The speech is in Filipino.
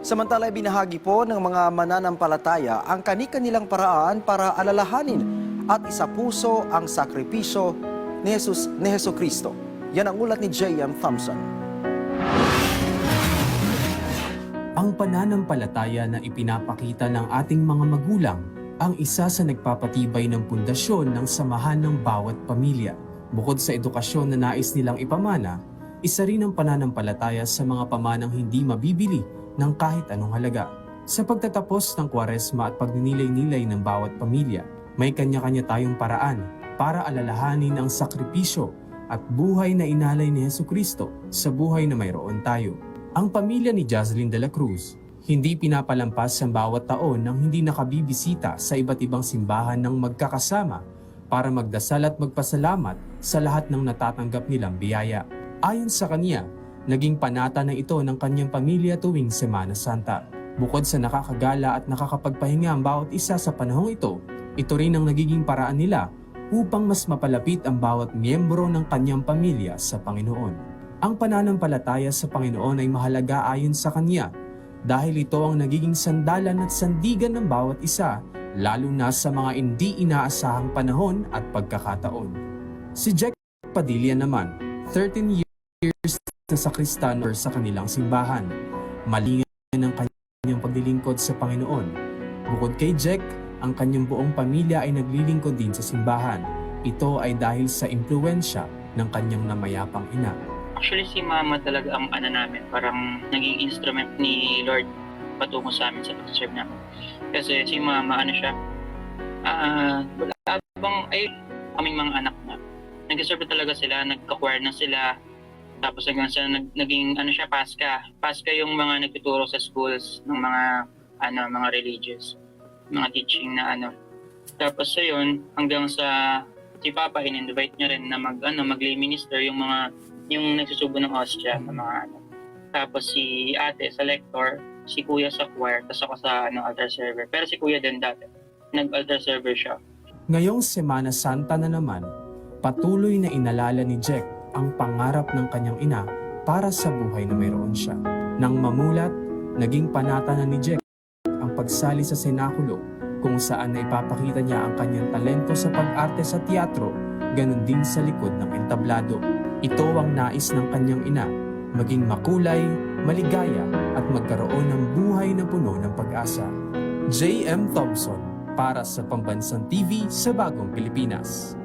Samantala, binahagi po ng mga mananampalataya ang kani-kanilang paraan para alalahanin at isapuso ang sakripisyo ni Jesucristo. Yan ang ulat ni J.M. Thompson. Ang pananampalataya na ipinapakita ng ating mga magulang ang isa sa nagpapatibay ng pundasyon ng samahan ng bawat pamilya. Bukod sa edukasyon na nais nilang ipamana, isa rin ang pananampalataya sa mga pamanang hindi mabibili ng kahit anong halaga. Sa pagtatapos ng Kwaresma at pagninilay-nilay ng bawat pamilya, may kanya-kanya tayong paraan para alalahanin ang sakripisyo at buhay na inalay ni Jesucristo sa buhay na mayroon tayo. Ang pamilya ni Jocelyn de la Cruz, hindi pinapalampas ang bawat taon nang hindi nakabibisita sa iba't ibang simbahan ng magkakasama para magdasal at magpasalamat sa lahat ng natatanggap nilang biyaya. Ayon sa kanya, naging panata na ito ng kanyang pamilya tuwing Semana Santa. Bukod sa nakakagala at nakakapagpahinga ang bawat isa sa panahong ito rin ang nagiging paraan nila upang mas mapalapit ang bawat miyembro ng kanyang pamilya sa Panginoon. Ang pananampalataya sa Panginoon ay mahalaga ayon sa kanya dahil ito ang nagiging sandalan at sandigan ng bawat isa, lalo na sa mga hindi inaasahang panahon at pagkakataon. Si Jack Padilla naman, 13 years na sakristano sa kanilang simbahan. Malingan ang kanyang paglilingkod sa Panginoon. Bukod kay Jack, ang kanyang buong pamilya ay naglilingkod din sa simbahan. Ito ay dahil sa impluwensya ng kanyang namayapang ina. Actually, si Mama talaga ang namin, parang naging instrument ni Lord patungo sa amin sa pag-serve namin. Kasi si Mama, kaming mga anak na, nag-serve talaga sila, nagka-choir na sila, tapos hanggang sa naging Paska. Paska yung mga nagtuturo sa schools ng mga religious, mga teaching na Tapos sa yun, hanggang sa si Papa in-invite niya rin na mag-lay minister yung nagsusubo ng hostia ng mga Tapos si ate sa lector, si kuya sa choir, tapos ako sa altar server. Pero si kuya din dati, nag-altar server siya. Ngayong Semana Santa na naman, patuloy na inalala ni Jack ang pangarap ng kanyang ina para sa buhay na mayroon siya. Nang mamulat, naging panata na ni Jack ang pagsali sa senakulo kung saan na ipapakita niya ang kanyang talento sa pag-arte sa teatro, ganun din sa likod ng entablado. Ito ang nais ng kanyang ina, maging makulay, maligaya at magkaroon ng buhay na puno ng pag-asa. J.M. Thompson, para sa Pambansang TV sa Bagong Pilipinas.